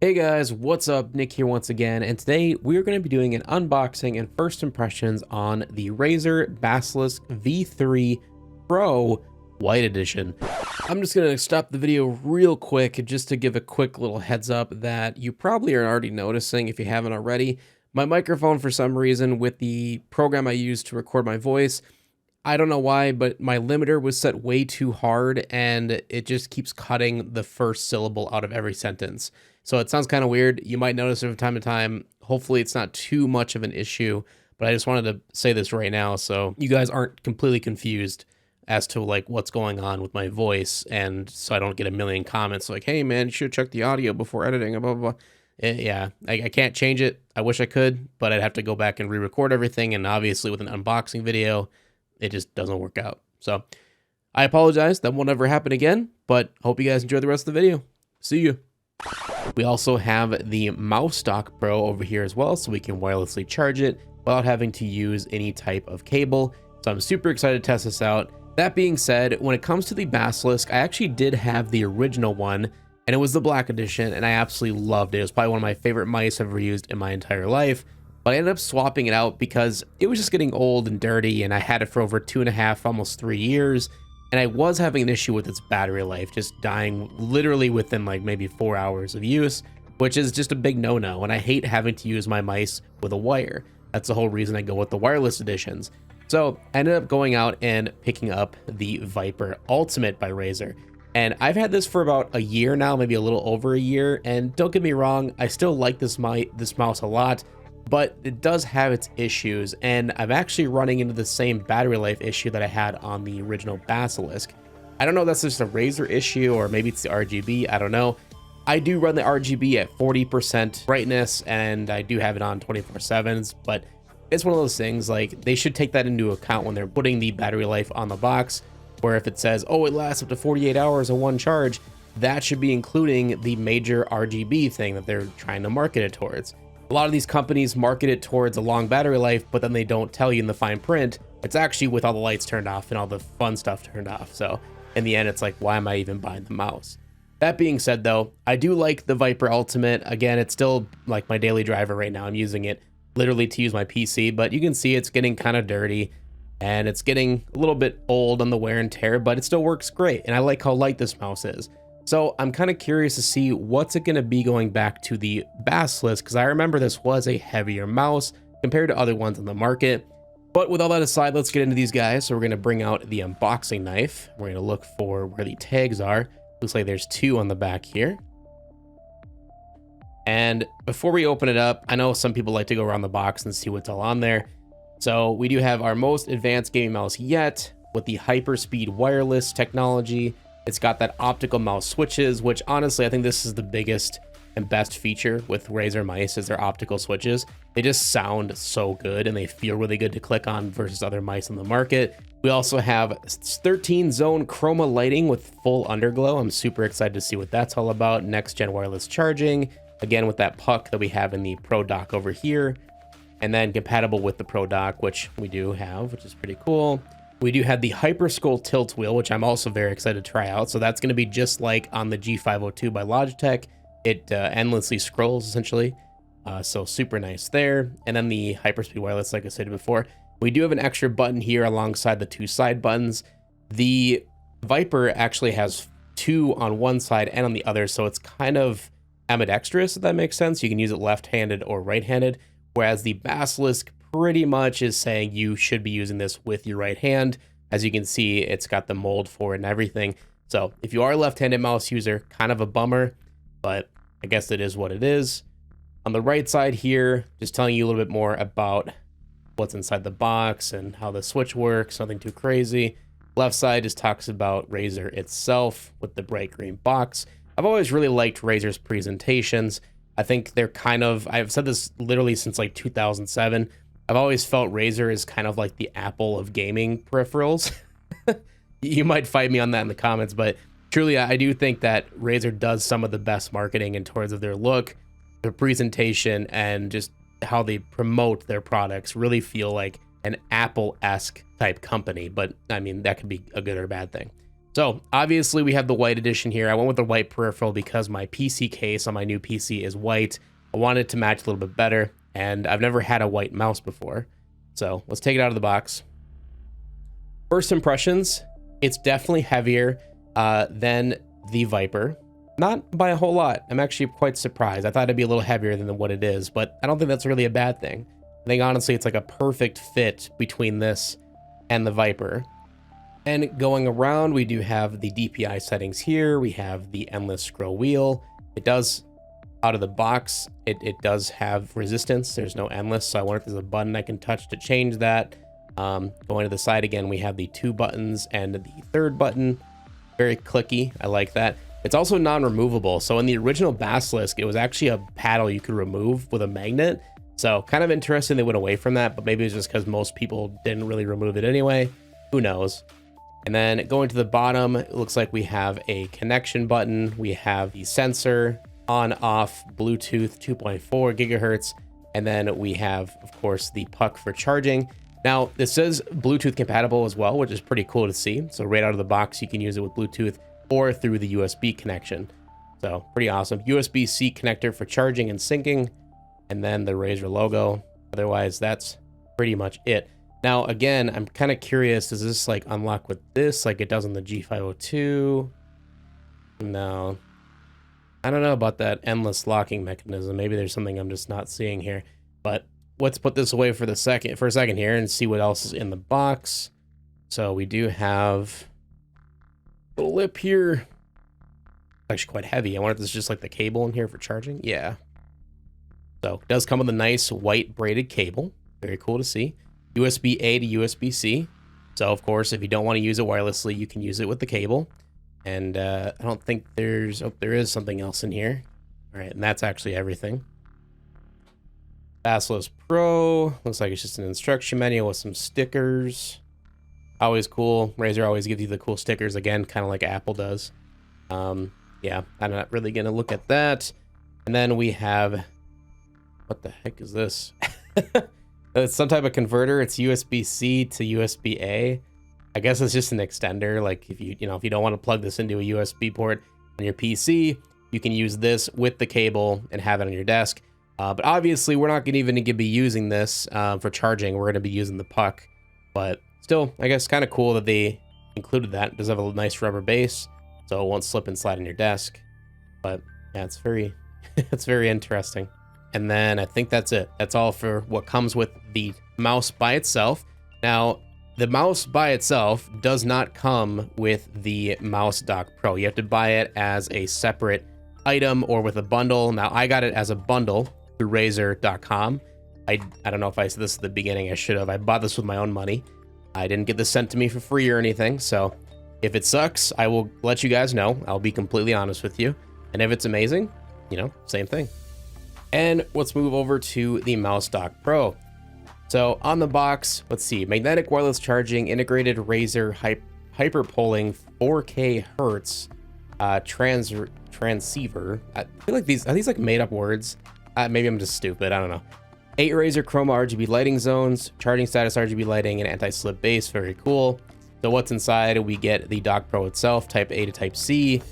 Hey guys, what's up? Nick here once again, and today we're going to be doing an unboxing and first impressions on the Razer Basilisk V3 Pro White Edition. I'm just going to stop the video real quick just to give a quick little heads up that you probably are already noticing if you haven't already. My microphone, for some reason, with the program I use to record my voice, I don't know why, but my limiter was set way too hard and it just keeps cutting the first syllable out of every sentence. So it sounds kind of weird. You might notice it from time to time. Hopefully it's not too much of an issue, but I just wanted to say this right now so you guys aren't completely confused as to like what's going on with my voice, and so I don't get a million comments like, hey man, you should check the audio before editing, blah, blah, blah. Yeah, I can't change it. I wish I could, but I'd have to go back and re-record everything, and obviously with an unboxing video, it just doesn't work out. So I apologize. That won't ever happen again, but hope you guys enjoy the rest of the video. See you. We also have the mouse dock Pro over here as well, so we can wirelessly charge it without having to use any type of cable. So I'm super excited to test this out. That being said, when it comes to the Basilisk, I actually did have the original one, and it was the black edition, and I absolutely loved it. It was probably one of my favorite mice I've ever used in my entire life. But I ended up swapping it out because it was just getting old and dirty, and I had it for over 2.5, almost 3 years. And I was having an issue with its battery life, just dying literally within like maybe 4 hours of use, which is just a big no-no. And I hate having to use my mice with a wire. That's the whole reason I go with the wireless editions. So I ended up going out and picking up the Viper Ultimate by Razer. And I've had this for about a year now, maybe a little over a year. And don't get me wrong, I still like this mouse a lot, but it does have its issues, and I'm actually running into the same battery life issue that I had on the original Basilisk. I don't know if that's just a Razer issue or maybe it's the RGB, I don't know. I do run the RGB at 40% brightness, and I do have it on 24/7s, but it's one of those things, like, they should take that into account when they're putting the battery life on the box, where if it says, oh, it lasts up to 48 hours on one charge, that should be including the major RGB thing that they're trying to market it towards. A lot of these companies market it towards a long battery life, but then they don't tell you in the fine print, it's actually with all the lights turned off and all the fun stuff turned off. So in the end, it's like, why am I even buying the mouse? That being said though, I do like the Viper Ultimate. Again, it's still like my daily driver right now. I'm using it literally to use my PC, but you can see it's getting kind of dirty and it's getting a little bit old on the wear and tear, but it still works great. And I like how light this mouse is. So I'm kind of curious to see what's it going to be going back to the Basilisk, because I remember this was a heavier mouse compared to other ones on the market. But with all that aside, let's get into these guys. So we're going to bring out the unboxing knife. We're going to look for where the tags are. Looks like there's 2 on the back here. And before we open it up, I know some people like to go around the box and see what's all on there. So we do have our most advanced gaming mouse yet with the hyperspeed wireless technology. It's got that optical mouse switches, which honestly, I think this is the biggest and best feature with Razer mice is their optical switches. They just sound so good and they feel really good to click on versus other mice on the market. We also have 13 zone chroma lighting with full underglow. I'm super excited to see what that's all about. Next gen wireless charging, again with that puck that we have in the Pro dock over here, and then compatible with the Pro dock, which we do have, which is pretty cool. We do have the Hyperscroll tilt wheel, which I'm also very excited to try out. So that's going to be just like on the G502 by Logitech. It endlessly scrolls, essentially. So super nice there. And then the Hyperspeed wireless, like I said before. We do have an extra button here alongside the 2 side buttons. The Viper actually has 2 on one side and on the other, so it's kind of ambidextrous, if that makes sense. You can use it left-handed or right-handed, whereas the Basilisk pretty much is saying you should be using this with your right hand. As you can see, it's got the mold for it and everything. So if you are a left-handed mouse user, kind of a bummer, but I guess it is what it is. On the right side here, just telling you a little bit more about what's inside the box and how the switch works, nothing too crazy. Left side just talks about Razer itself with the bright green box. I've always really liked Razer's presentations. I think they're kind of, I've said this literally since like 2007. I've always felt Razer is kind of like the Apple of gaming peripherals. You might fight me on that in the comments, but truly, I do think that Razer does some of the best marketing in terms of their look, their presentation, and just how they promote their products really feel like an Apple-esque type company. But I mean, that could be a good or bad thing. So obviously we have the white edition here. I went with the white peripheral because my PC case on my new PC is white. I wanted it to match a little bit better, and I've never had a white mouse before. So let's take it out of the box. First impressions, it's definitely heavier than the Viper. Not by a whole lot. I'm actually quite surprised. I thought it'd be a little heavier than what it is, but I don't think that's really a bad thing. I think honestly it's like a perfect fit between this and the Viper. And going around, we do have the DPI settings here. We have the endless scroll wheel. It does, out of the box, it does have resistance. There's no endless, so I wonder if there's a button I can touch to change that. Going to the side again, we have the 2 buttons and the 3rd button. Very clicky. I like that. It's also non-removable. So in the original Basilisk, it was actually a paddle you could remove with a magnet. So kind of interesting they went away from that, but maybe it's just because most people didn't really remove it anyway. Who knows? And then going to the bottom, it looks like we have a connection button. We have the sensor, on, off, Bluetooth 2.4 gigahertz. And then we have, of course, the puck for charging. Now, this says Bluetooth compatible as well, which is pretty cool to see. So right out of the box, you can use it with Bluetooth or through the USB connection. So pretty awesome. USB-C connector for charging and syncing, and then the Razer logo. Otherwise, that's pretty much it. Now, again, I'm kind of curious, does this like unlock with this like it does on the G502? No. I don't know about that endless locking mechanism. Maybe there's something I'm just not seeing here. But let's put this away for a second here and see what else is in the box. So we do have a little lip here. Actually quite heavy. I wonder if this is just like the cable in here for charging. Yeah. So it does come with a nice white braided cable. Very cool to see. USB-A to USB-C. So of course, if you don't want to use it wirelessly, you can use it with the cable. And I don't think there's, oh, there is something else in here. All right, and that's actually everything. Basilisk Pro. Looks like it's just an instruction manual with some stickers. Always cool. Razer always gives you the cool stickers again, kind of like Apple does. Yeah, I'm not really gonna look at that. And then we have, what the heck is this? It's some type of converter. It's USB-C to USB-A. I guess it's just an extender. Like if you don't want to plug this into a USB port on your PC, you can use this with the cable and have it on your desk. But obviously we're not gonna even be using this for charging. We're gonna be using the puck. But still, I guess kind of cool that they included that. It does have a nice rubber base, so it won't slip and slide on your desk. But yeah, it's very, it's very interesting. And then I think that's it. That's all for what comes with the mouse by itself. Now, the mouse by itself does not come with the Mouse Dock Pro. You have to buy it as a separate item or with a bundle. Now, I got it as a bundle through Razer.com. I don't know if I said this at the beginning. I should have. I bought this with my own money. I didn't get this sent to me for free or anything. So if it sucks, I will let you guys know. I'll be completely honest with you. And if it's amazing, you know, same thing. And let's move over to the Mouse Dock Pro. So on the box, let's see, magnetic wireless charging, integrated Razer hyper polling 4K hertz transceiver. I feel like are these like made up words? Maybe I'm just stupid. I don't know. 8 Razer Chroma RGB lighting zones, charging status RGB lighting, and anti-slip base. Very cool. So what's inside? We get the Dock Pro itself, Type A to Type C,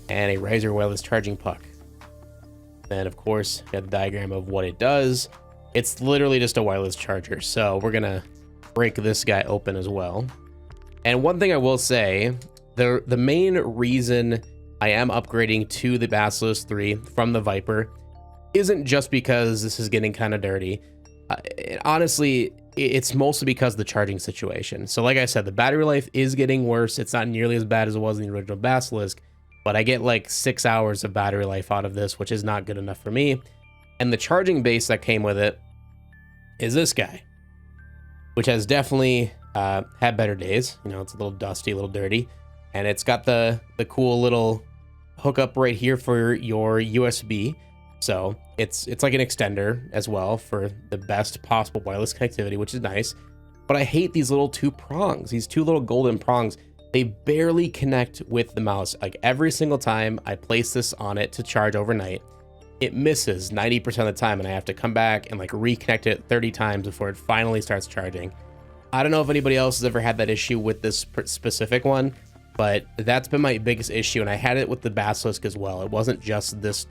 and a Razer wireless charging puck. Then, of course, we got the diagram of what it does. It's literally just a wireless charger. So we're going to break this guy open as well. And one thing I will say, the main reason I am upgrading to the Basilisk 3 from the Viper isn't just because this is getting kind of dirty. Honestly, it's mostly because of the charging situation. So like I said, the battery life is getting worse. It's not nearly as bad as it was in the original Basilisk, but I get like 6 hours of battery life out of this, which is not good enough for me. And the charging base that came with it is this guy, which has definitely had better days. You know, it's a little dusty, a little dirty, and it's got the cool little hookup right here for your USB. So it's like an extender as well for the best possible wireless connectivity, which is nice. But I hate these little 2 prongs, these 2 little golden prongs. They barely connect with the mouse. Like every single time I place this on it to charge overnight, it misses 90% of the time, and I have to come back and like reconnect it 30 times before it finally starts charging. I don't know if anybody else has ever had that issue with this specific one, but that's been my biggest issue, and I had it with the Basilisk as well. It wasn't just this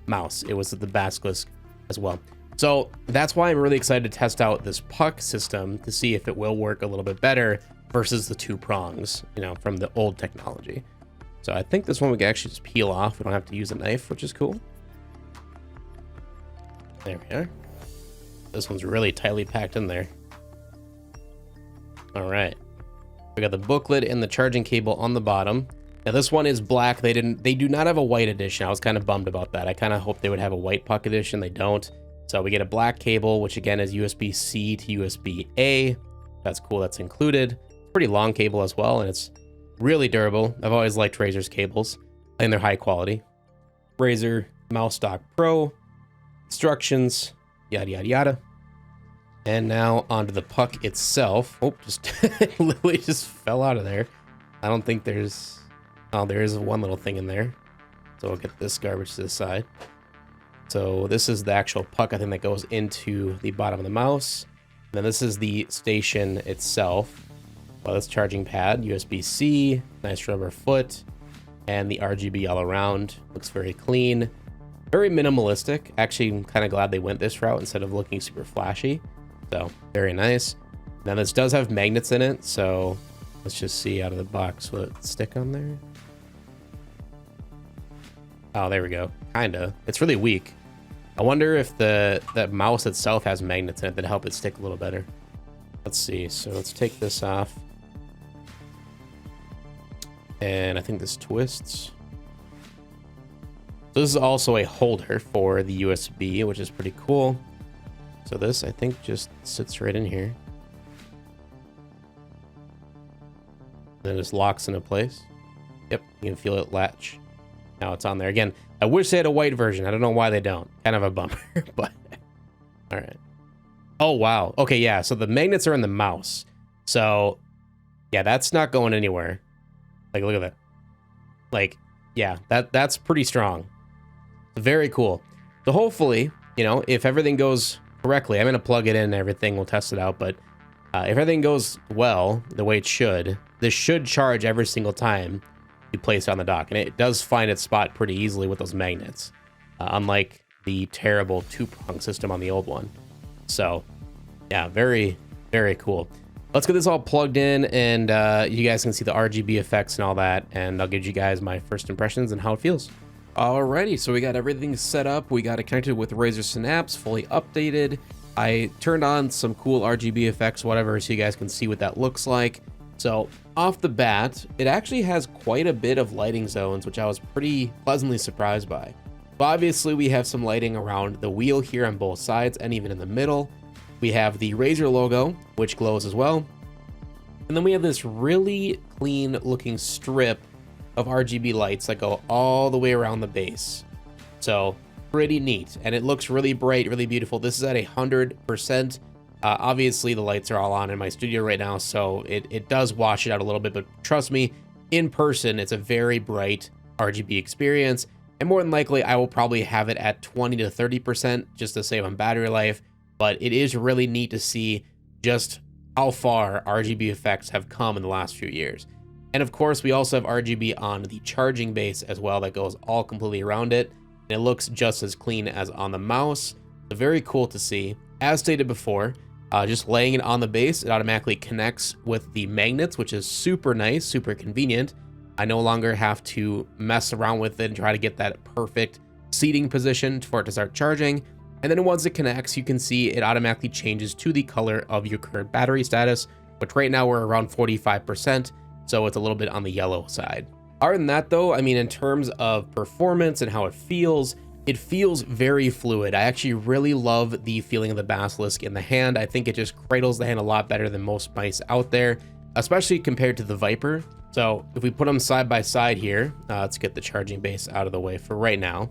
mouse, it was the Basilisk as well. So that's why I'm really excited to test out this puck system to see if it will work a little bit better versus the 2 prongs, you know, from the old technology. So I think this one we can actually just peel off. We don't have to use a knife, which is cool. There we are. This one's really tightly packed in there. All right. We got the booklet and the charging cable on the bottom. Now this one is black. They do not have a white edition. I was kind of bummed about that. I kind of hoped they would have a white puck edition. They don't. So we get a black cable, which again is USB-C to USB-A. That's cool. That's included. Pretty long cable as well, and it's really durable. I've always liked Razer's cables, and they're high quality. Razer Mouse Dock Pro, instructions, yada yada yada. And now onto the puck itself. Oh, just literally just fell out of there. I don't think there's... Oh, there is one little thing in there. So we'll get this garbage to the side. So this is the actual puck, I think, that goes into the bottom of the mouse. And then this is the station itself. Well, this charging pad, USB-C, nice rubber foot, and the RGB all around. Looks very clean. Very minimalistic. Actually, I'm kind of glad they went this route instead of looking super flashy. So, very nice. Now, this does have magnets in it, so let's just see out of the box. Will it stick on there? Oh, there we go. Kinda. It's really weak. I wonder if the mouse itself has magnets in it that help it stick a little better. Let's see. So let's take this off. And I think this twists. So this is also a holder for the USB, which is pretty cool. So this, I think, just sits right in here. Then it just locks into place. Yep, you can feel it latch. Now it's on there. Again, I wish they had a white version. I don't know why they don't. Kind of a bummer, but all right. Oh, wow. Okay, yeah, so the magnets are in the mouse. So, yeah, that's not going anywhere. Like, look at that. Like, yeah, that's pretty strong. Very cool. So hopefully, you know, if everything goes correctly, I'm going to plug it in and everything. We'll test it out. But if everything goes well, the way it should, this should charge every single time you place it on the dock. And it does find its spot pretty easily with those magnets, unlike the terrible 2-prong system on the old one. So, yeah, very, very cool. Let's get this all plugged in, and you guys can see the RGB effects and all that, and I'll give you guys my first impressions and how it feels. Alrighty, so we got everything set up. We got it connected with Razer Synapse, fully updated. I turned on some cool RGB effects, whatever, so you guys can see what that looks like. So off the bat, it actually has quite a bit of lighting zones, which I was pretty pleasantly surprised by. But obviously, we have some lighting around the wheel here on both sides and even in the middle. We have the Razer logo, which glows as well. And then we have this really clean looking strip of RGB lights that go all the way around the base. So pretty neat. And it looks really bright, really beautiful. This is at 100%. Obviously, the lights are all on in my studio right now, so it does wash it out a little bit. But trust me, in person, it's a very bright RGB experience. And more than likely, I will probably have it at 20 to 30% just to save on battery life. But it is really neat to see just how far RGB effects have come in the last few years. And of course, we also have RGB on the charging base as well that goes all completely around it. And it looks just as clean as on the mouse. So very cool to see. As stated before, just laying it on the base, it automatically connects with the magnets, which is super nice, super convenient. I no longer have to mess around with it and try to get that perfect seating position for it to start charging. And then once it connects, you can see it automatically changes to the color of your current battery status, which right now we're around 45%, so it's a little bit on the yellow side. Other than that though, I mean, in terms of performance and how it feels very fluid. I actually really love the feeling of the Basilisk in the hand. I think it just cradles the hand a lot better than most mice out there, especially compared to the Viper. So if we put them side by side here, let's get the charging base out of the way for right now.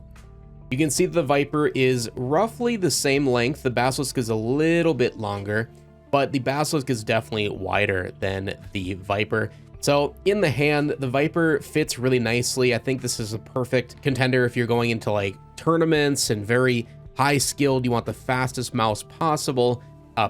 You can see the Viper is roughly the same length. The Basilisk is a little bit longer, but the Basilisk is definitely wider than the Viper. So in the hand, the Viper fits really nicely. I think this is a perfect contender if you're going into like tournaments and very high skilled, you want the fastest mouse possible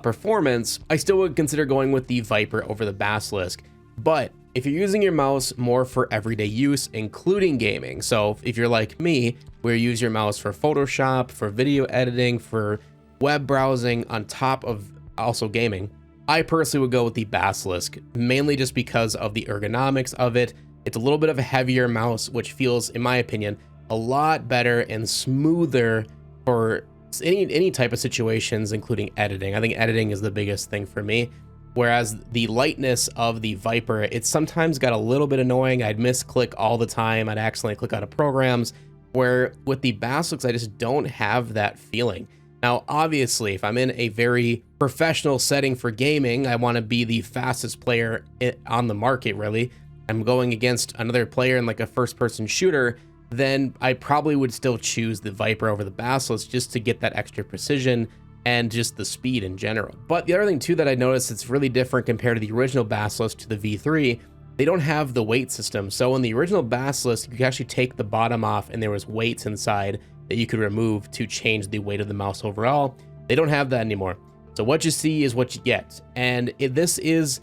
performance. I still would consider going with the Viper over the Basilisk. But if you're using your mouse more for everyday use, including gaming, so if you're like me, where you use your mouse for Photoshop, for video editing, for web browsing, on top of also gaming, I personally would go with the Basilisk, mainly just because of the ergonomics of it. It's a little bit of a heavier mouse, which feels, in my opinion, a lot better and smoother for any type of situations, including editing. I think editing is the biggest thing for me. Whereas the lightness of the Viper, it sometimes got a little bit annoying. I'd misclick all the time. I'd accidentally click out of programs, where with the Basilisk, I just don't have that feeling. Now, obviously, if I'm in a very professional setting for gaming, I want to be the fastest player on the market, really. I'm going against another player in like a first-person shooter, then I probably would still choose the Viper over the Basilisk just to get that extra precision and just the speed in general. But the other thing too that I noticed that's really different compared to the original Basilisk to the V3, they don't have the weight system. So in the original Basilisk, you could actually take the bottom off and there was weights inside that you could remove to change the weight of the mouse overall. They don't have that anymore. So what you see is what you get. And this is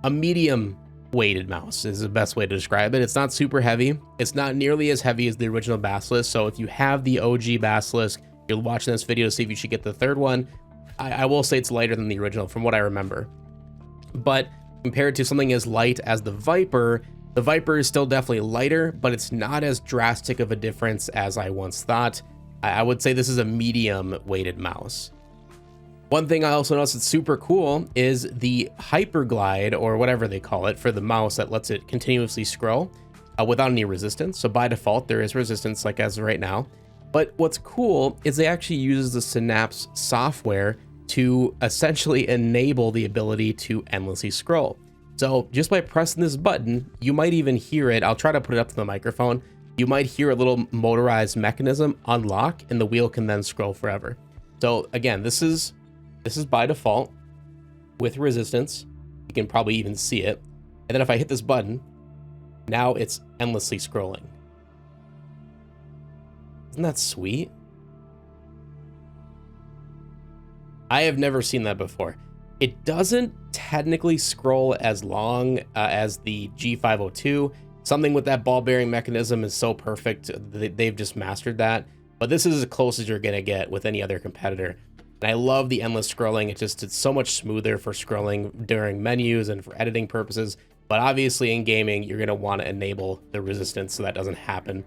a medium weighted mouse is the best way to describe it. It's not super heavy. It's not nearly as heavy as the original Basilisk. So if you have the OG Basilisk, you're watching this video to see if you should get the third one, I will say it's lighter than the original from what I remember. But compared to something as light as the Viper is still definitely lighter, but it's not as drastic of a difference as I once thought. I would say this is a medium weighted mouse. One thing I also noticed that's super cool is the hyperglide, or whatever they call it, for the mouse that lets it continuously scroll without any resistance. So by default, there is resistance like as of right now. But what's cool is they actually use the Synapse software to essentially enable the ability to endlessly scroll. So just by pressing this button, you might even hear it. I'll try to put it up to the microphone. You might hear a little motorized mechanism unlock and the wheel can then scroll forever. So again, this is by default with resistance. You can probably even see it. And then if I hit this button, now it's endlessly scrolling. Isn't that sweet? I have never seen that before. It doesn't technically scroll as long as the G502. Something with that ball bearing mechanism is so perfect. They've just mastered that. But this is as close as you're gonna get with any other competitor. And I love the endless scrolling. It's so much smoother for scrolling during menus and for editing purposes. But obviously in gaming, you're gonna wanna enable the resistance so that doesn't happen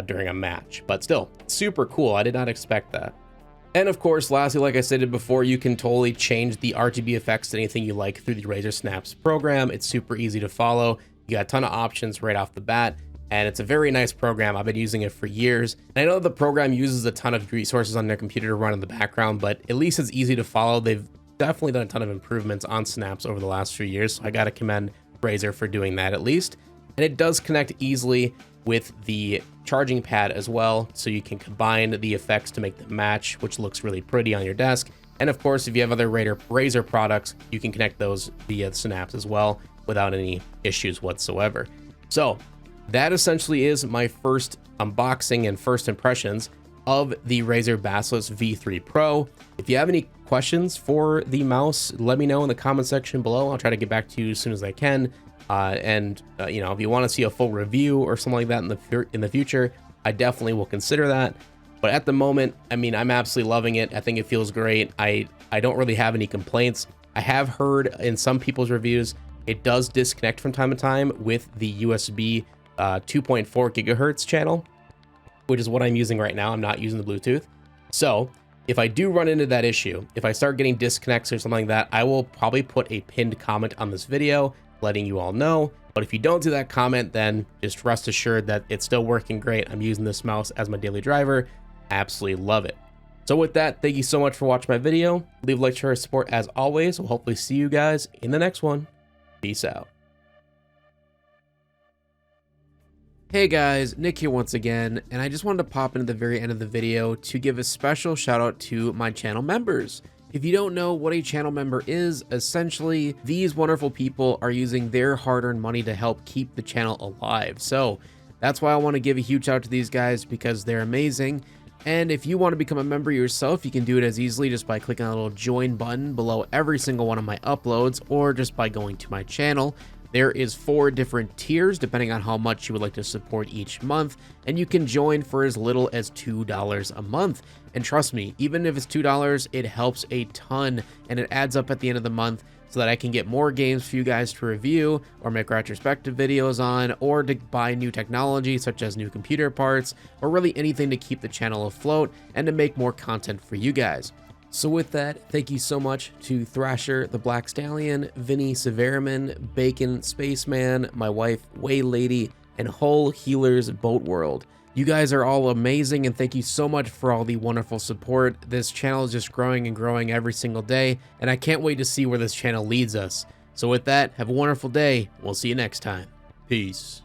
during a match. But still, super cool. I did not expect that. And of course, lastly, like I said before, you can totally change the RGB effects to anything you like through the Razer Synapse program. It's super easy to follow. You got a ton of options right off the bat. And it's a very nice program. I've been using it for years. And I know the program uses a ton of resources on their computer to run in the background, but at least it's easy to follow. They've definitely done a ton of improvements on Synapse over the last few years. So I got to commend Razer for doing that at least. And it does connect easily with the charging pad as well. So you can combine the effects to make them match, which looks really pretty on your desk. And of course, if you have other Razer products, you can connect those via Synapse as well without any issues whatsoever. So that essentially is my first unboxing and first impressions of the Razer Basilisk V3 Pro. If you have any questions for the mouse, let me know in the comment section below. I'll try to get back to you as soon as I can. You know, if you want to see a full review or something like that in the future, I definitely will consider that. But at the moment, I mean, I'm absolutely loving it. I think it feels great. I don't really have any complaints. I have heard in some people's reviews, it does disconnect from time to time with the USB 2.4 gigahertz channel, which is what I'm using right now. I'm not using the Bluetooth. So if I do run into that issue, if I start getting disconnects or something like that, I will probably put a pinned comment on this video letting you all know. But if you don't do that comment, then just rest assured that it's still working great. I'm using this mouse as my daily driver. I absolutely love it. So with that, thank you so much for watching my video. Leave a like, share, support as always. We'll hopefully see you guys in the next one. Peace out. Hey guys, Nick here once again, and I just wanted to pop into the very end of the video to give a special shout out to my channel members. If you don't know what a channel member is, essentially these wonderful people are using their hard-earned money to help keep the channel alive. So that's why I want to give a huge shout out to these guys, because they're amazing. And if you want to become a member yourself, you can do it as easily just by clicking on a little join button below every single one of my uploads, or just by going to my channel. There is 4 different tiers depending on how much you would like to support each month, and you can join for as little as $2 a month. And trust me, even if it's $2, it helps a ton, and it adds up at the end of the month so that I can get more games for you guys to review or make retrospective videos on, or to buy new technology such as new computer parts, or really anything to keep the channel afloat and to make more content for you guys. So with that, thank you so much to Thrasher the Black Stallion, Vinny Severiman, Bacon Spaceman, my wife Way Lady, and Hull Healers Boat World. You guys are all amazing, and thank you so much for all the wonderful support. This channel is just growing and growing every single day, and I can't wait to see where this channel leads us. So with that, have a wonderful day. We'll see you next time. Peace.